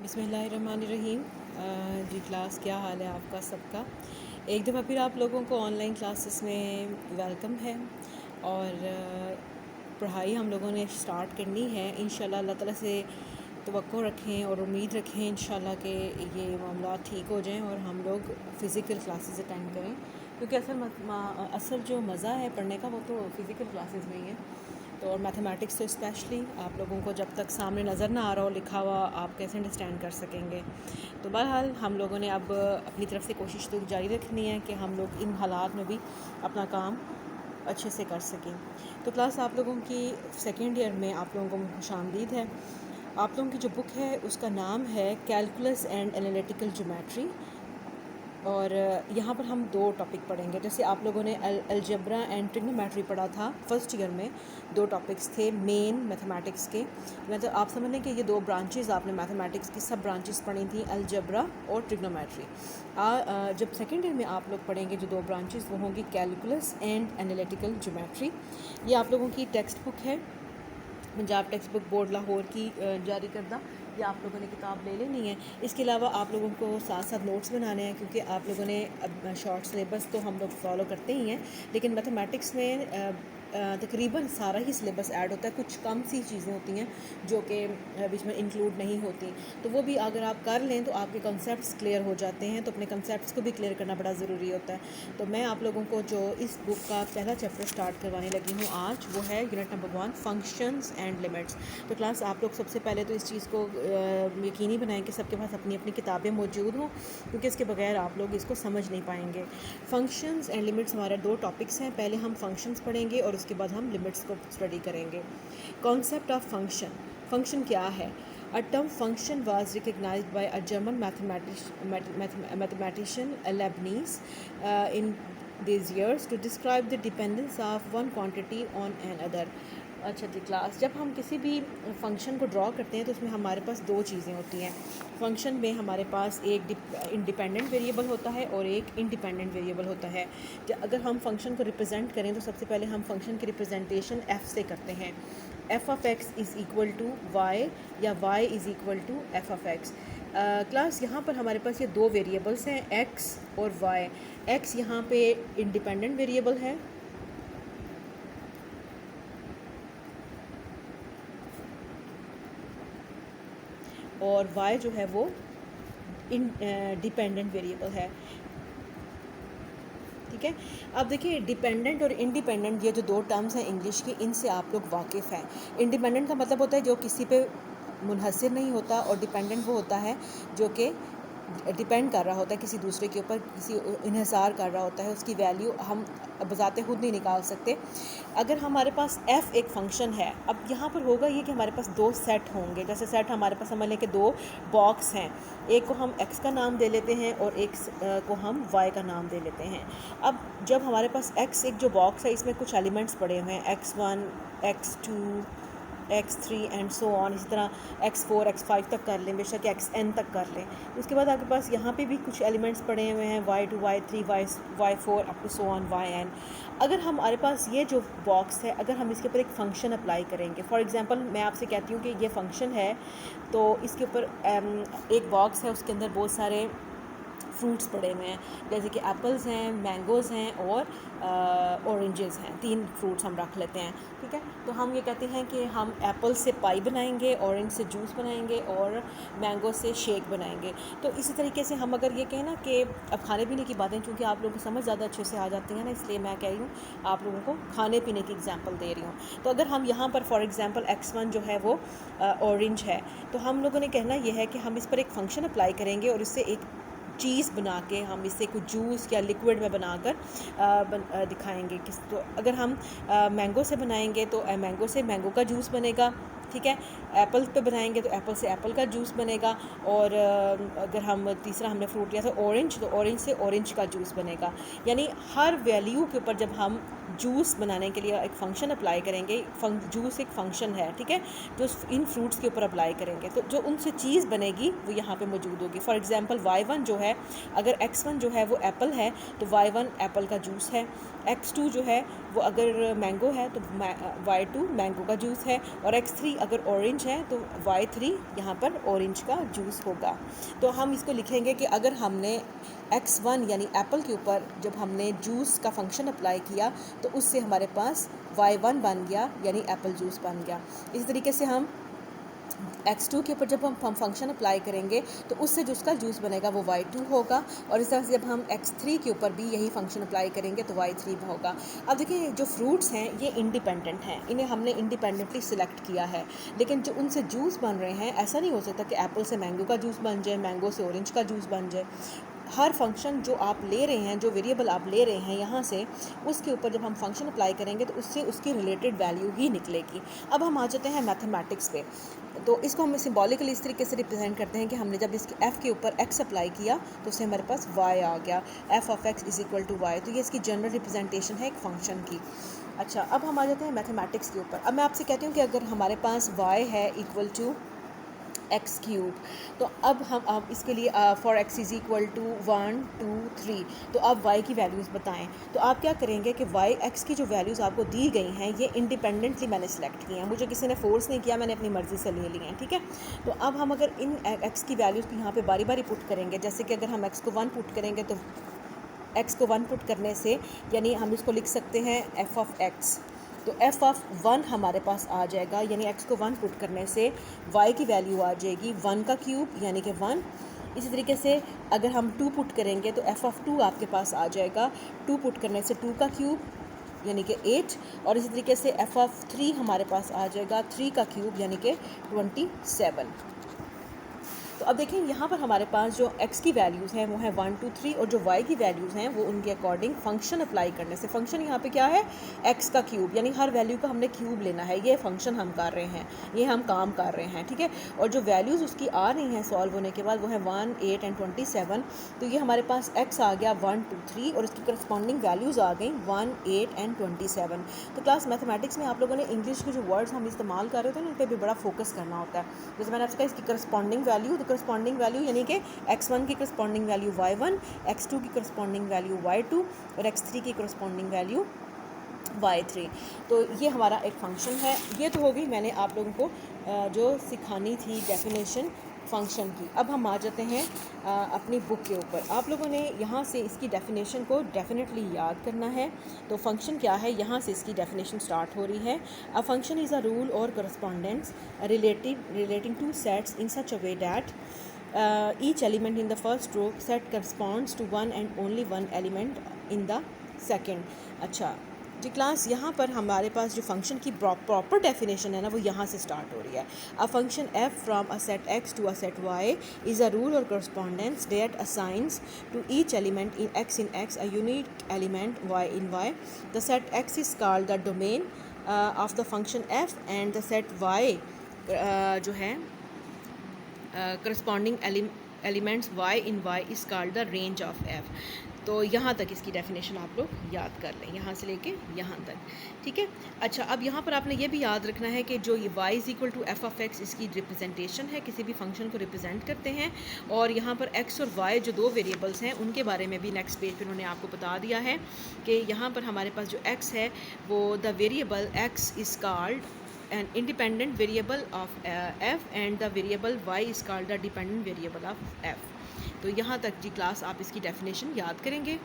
बिस्मिल्लाहिर्रहमानिर्रहीम। जी क्लास, क्या हाल है आपका सबका। एक दफ़ा फिर आप लोगों को ऑनलाइन क्लासेस में वेलकम है। और पढ़ाई हम लोगों ने स्टार्ट करनी है इंशाल्लाह। अल्लाह ताला से तवक्को रखें और उम्मीद रखें इंशाल्लाह कि ये मामला ठीक हो जाएं और हम लोग फ़िज़िकल क्लासेस अटेंड करें, क्योंकि असल जो मज़ा है पढ़ने का वो तो फ़िज़िकल क्लासेस में ही है। तो और मैथमेटिक्स तो स्पेशली आप लोगों को जब तक सामने नज़र ना आ रहा हो लिखा हुआ, आप कैसे अंडरस्टैंड कर सकेंगे। तो बहरहाल हम लोगों ने अब अपनी तरफ से कोशिश तो जारी रखनी है कि हम लोग इन हालात में भी अपना काम अच्छे से कर सकें। तो क्लास आप लोगों की सेकेंड ईयर में आप लोगों को खुशामदीद है। आप लोगों की जो बुक है उसका नाम है कैलकुलस एंड एनालिटिकल ज्योमेट्री। और यहाँ पर हम दो टॉपिक पढ़ेंगे। जैसे आप लोगों ने अलजेब्रा एंड ट्रिग्नोमेट्री पढ़ा था फर्स्ट ईयर में, दो टॉपिक्स थे मेन मैथमेटिक्स के। मतलब आप समझ लें कि ये दो ब्रांचेस आपने मैथमेटिक्स की सब ब्रांचेस पढ़ी थी, अलजेब्रा और ट्रिग्नोमेट्री। जब सेकेंड ईयर में आप लोग पढ़ेंगे जो दो ब्रांचेस वो होंगी कैलकुलस एंड एनालिटिकल ज्योमेट्री। ये आप लोगों की टेक्स्ट बुक है, Punjab text book board Lahore की जारी करदा। ये आप लोगों ने किताब ले लेनी है। इसके अलावा आप लोगों को साथ साथ नोट्स बनाने हैं, क्योंकि आप लोगों ने अब शॉर्ट सिलेबस तो हम लोग फॉलो करते ही हैं, लेकिन मैथमेटिक्स में तकरीबन सारा ही सिलेबस ऐड होता है। कुछ कम सी चीज़ें होती हैं जो कि बीच में इंक्लूड नहीं होती, तो वो भी अगर आप कर लें तो आपके कॉन्सेप्ट्स क्लियर हो जाते हैं। तो अपने कॉन्सेप्ट्स को भी क्लियर करना बड़ा ज़रूरी होता है। तो मैं आप लोगों को जो इस बुक का पहला चैप्टर स्टार्ट करवाने लगी हूँ आज, वो है unit number 1 functions and limits. तो क्लास आप लोग सबसे पहले तो इस चीज़ को यकीनी बनाएं कि सबके पास अपनी अपनी किताबें मौजूद हों, क्योंकि इसके बगैर आप लोग इसको समझ नहीं पाएंगे। फंक्शंस एंड लिमिट्स हमारे दो टॉपिक्स हैं। पहले हम फंक्शंस पढ़ेंगे और उसके बाद हम लिमिट्स को स्टडी करेंगे। कॉन्सेप्ट ऑफ फंक्शन, फंक्शन क्या है। A term function was recognized by a German mathematician Leibniz in these years to describe the dependence of one quantity on another. अच्छा जी क्लास, जब हम किसी भी फंक्शन को ड्रॉ करते हैं तो उसमें हमारे पास दो चीज़ें होती हैं। फंक्शन में हमारे पास एक इंडिपेंडेंट वेरिएबल होता है और एक इंडिपेंडेंट वेरिएबल होता है। अगर हम फंक्शन को रिप्रेजेंट करें तो सबसे पहले हम फंक्शन की रिप्रेजेंटेशन f से करते हैं। f of x is equal to y या y is equal to f of x। Class यहाँ पर हमारे पास ये दो वेरिएबल्स हैं x और y। x यहाँ पे इंडिपेंडेंट वेरिएबल है और y जो है वो डिपेंडेंट वेरिएबल है। ठीक है, अब देखिए डिपेंडेंट और इंडिपेंडेंट ये जो दो टर्म्स हैं इंग्लिश के, इनसे आप लोग वाकिफ़ हैं। इंडिपेंडेंट का मतलब होता है जो किसी पे मुनहसर नहीं होता, और डिपेंडेंट वो होता है जो कि डिपेंड कर रहा होता है किसी दूसरे के ऊपर, किसी इन्हिसार कर रहा होता है। उसकी वैल्यू हम बजाते खुद नहीं निकाल सकते। अगर हमारे पास f एक फ़ंक्शन है, अब यहाँ पर होगा ये कि हमारे पास दो सेट होंगे। जैसे सेट हमारे पास समझ लें कि दो बॉक्स हैं, एक को हम x का नाम दे लेते हैं और एक को हम y का नाम दे लेते हैं। अब जब हमारे पास x एक जो बॉक्स है इसमें कुछ एलिमेंट्स पड़े हुए हैं, x1 x2 x3 and so on, इसी तरह x4 x5 तक कर लें, बेशक xn तक कर लें। उसके बाद आपके पास यहाँ पे भी कुछ एलिमेंट्स पड़े हुए हैं y2 y3 y4 up to so on yn। अगर हमारे पास ये जो बॉक्स है, अगर हम इसके ऊपर एक फ़ंक्शन अप्लाई करेंगे, फॉर एग्जांपल मैं आपसे कहती हूँ कि ये फ़ंक्शन है, तो इसके ऊपर एक बॉक्स है, उसके अंदर बहुत सारे फ्रूट्स पड़े हुए हैं, जैसे कि एप्पल्स हैं, मैंगोज़ हैं और ऑरेंजेस हैं। तीन फ्रूट्स हम रख लेते हैं। ठीक है, तो हम ये कहते हैं कि हम एप्पल से पाई बनाएंगे, ऑरेंज से जूस बनाएंगे और मैंगो से शेक बनाएंगे। तो इसी तरीके से हम अगर ये कहें ना कि अब खाने पीने की बातें, चूँकि आप लोगों को समझ ज़्यादा अच्छे से आ जाती हैं ना, इसलिए मैं कह रही हूँ आप लोगों को खाने पीने की एग्जांपल दे रही हूँ। तो अगर हम यहाँ पर फॉर एग्जांपल x1 जो है वो ऑरेंज है, तो हम लोगों ने कहना यह है कि हम इस पर एक फ़ंक्शन अप्लाई करेंगे और इससे एक चीज़ बना के हम इससे कुछ जूस या लिक्विड में बनाकर दिखाएंगे। तो अगर हम मैंगो से बनाएंगे तो मैंगो से मैंगो का जूस बनेगा। ठीक है, एप्पल पे बनाएंगे तो एप्पल से एप्पल का जूस बनेगा। और अगर हम तीसरा हमने फ्रूट लिया था ऑरेंज, तो ऑरेंज से ऑरेंज का जूस बनेगा। यानी हर वैल्यू के ऊपर जब हम जूस बनाने के लिए एक फ़ंक्शन अप्लाई करेंगे, जूस एक फ़ंक्शन है, ठीक है, जो इन फ्रूट्स के ऊपर अप्लाई करेंगे तो जो उनसे चीज़ बनेगी वो यहाँ पे मौजूद होगी। फॉर एग्जांपल y1 जो है, अगर x1 जो है वो एप्पल है तो y1 एप्पल का जूस है, x2 जो है वो अगर मैंगो है तो y2 मैंगो का जूस है, और x3 अगर ऑरेंज है तो y3 यहाँ पर ऑरेंज का जूस होगा। तो हम इसको लिखेंगे कि अगर हमने x1 यानी एप्पल के ऊपर जब हमने जूस का फंक्शन अप्लाई किया तो उससे हमारे पास y1 बन गया, यानी एप्पल जूस बन गया। इस तरीके से हम x2 के ऊपर जब हम फंक्शन अप्लाई करेंगे तो उससे जो उसका जूस बनेगा वो y2 होगा, और इस तरह से जब हम x3 के ऊपर भी यही फंक्शन अप्लाई करेंगे तो y3 होगा। अब देखिए जो फ्रूट्स हैं ये इंडिपेंडेंट हैं, इन्हें हमने इंडिपेंडेंटली सिलेक्ट किया है, लेकिन जो उनसे जूस बन रहे हैं ऐसा नहीं हो सकता कि एप्पल से मैंगो का जूस बन जाए, मैंगो से ऑरेंज का जूस बन जाए। हर फंक्शन जो आप ले रहे हैं, जो वेरिएबल आप ले रहे हैं यहाँ से, उसके ऊपर जब हम फंक्शन अप्लाई करेंगे तो उससे उसकी रिलेटेड वैल्यू ही निकलेगी। अब हम आ जाते हैं मैथमेटिक्स पे। तो इसको हम सिंबॉलिकली इस तरीके से रिप्रेजेंट करते हैं कि हमने जब इसके f के ऊपर x अप्लाई किया तो उससे हमारे पास y आ गया, f of x is equal to y। तो ये इसकी जनरल रिप्रेजेंटेशन है एक फंक्शन की। अच्छा, अब हम आ जाते हैं मैथमेटिक्स के ऊपर। अब मैं आपसे कहती हूँ कि अगर हमारे पास y है इक्वल टू एक्स क्यूब, तो अब इसके लिए for x is equal to 1 2 3, तो आप y की वैल्यूज़ बताएं। तो आप क्या करेंगे कि y x की जो वैल्यूज़ आपको दी गई हैं ये इंडिपेंडेंटली मैंने सेलेक्ट की हैं, मुझे किसी ने फोर्स नहीं किया, मैंने अपनी मर्ज़ी से ले ली हैं, ठीक है। तो अब हम अगर इन x की वैल्यूज़ को यहाँ पे बारी बारी पुट करेंगे, जैसे कि अगर हम x को 1 पुट करेंगे तो x को 1 पुट करने से यानी हम इसको लिख सकते हैं f ऑफ x, तो f ऑफ 1 हमारे पास आ जाएगा, यानी x को 1 पुट करने से y की वैल्यू आ जाएगी 1 का क्यूब यानी कि 1। इसी तरीके से अगर हम 2 पुट करेंगे तो f ऑफ 2 आपके पास आ जाएगा 2 पुट करने से 2 का क्यूब यानी कि 8, और इसी तरीके से f ऑफ 3 हमारे पास आ जाएगा 3 का क्यूब यानी कि 27। तो अब देखें यहाँ पर हमारे पास जो x की वैल्यूज़ हैं वो है 1 2 3, और जो y की वैल्यूज़ हैं वो उनके अकॉर्डिंग फंक्शन अप्लाई करने से, फंक्शन यहाँ पे क्या है x का क्यूब, यानी हर वैल्यू का हमने क्यूब लेना है, ये फंक्शन हम कर रहे हैं, ये हम काम कर रहे हैं, ठीक है। और जो वैल्यूज़ उसकी आ रही हैं सॉल्व होने के बाद वो है 1 8 एंड 27। तो ये हमारे पास x आ गया 1 2 3 और इसकी करस्पॉन्डिंग वैल्यूज़ आ गई 1 8 एंड 27। तो क्लास मैथमेटिक्स में आप लोगों ने इंग्लिश के जो वर्ड्स हम इस्तेमाल कर रहे थे ना उन पर भी बड़ा फोकस करना होता है। जैसे मैंने आपसे कहा इसकी करस्पॉन्डिंग वैल्यू, तो करस्पॉन्डिंग वैल्यू यानी कि x1 की करस्पॉन्डिंग वैल्यू y1, x2 की करस्पॉन्डिंग वैल्यू y2 और x3 की करस्पॉन्डिंग वैल्यू y3। तो ये हमारा एक फंक्शन है। ये तो हो गई मैंने आप लोगों को जो सिखानी थी डेफिनेशन फंक्शन की। अब हम आ जाते हैं अपनी बुक के ऊपर। आप लोगों ने यहाँ से इसकी डेफिनेशन को डेफिनेटली याद करना है। तो फंक्शन क्या है, यहाँ से इसकी डेफिनेशन स्टार्ट हो रही है। A function is a rule और correspondence relating to sets in such a way that each element in the first row set corresponds to one and only one element in the second। अच्छा जी class, यहाँ पर हमारे पास जो function की proper definition है ना वो यहाँ से स्टार्ट हो रही है। A function f from a set x to a set y is a rule और correspondence that assigns to each element in x a unique element y in y। The set x is called the domain of the function f and the set y जो है corresponding elements y in y is called the range of f। तो यहाँ तक इसकी definition आप लोग याद कर लें, यहाँ से लेके यहाँ तक, ठीक है। अच्छा, अब यहाँ पर आपने ये भी याद रखना है कि जो ये y is equal to f of x इसकी रिप्रेजेंटेशन है, किसी भी फंक्शन को रिप्रेजेंट करते हैं। और यहाँ पर x और y जो दो वेरिएबल्स हैं उनके बारे में भी नेक्स्ट पेज पर उन्होंने आपको बता दिया है कि यहाँ पर हमारे पास जो x है वो the variable x is called an independent variable of f and the variable y is called the dependent variable of f। तो यहाँ तक जी क्लास आप इसकी डेफिनेशन याद करेंगे।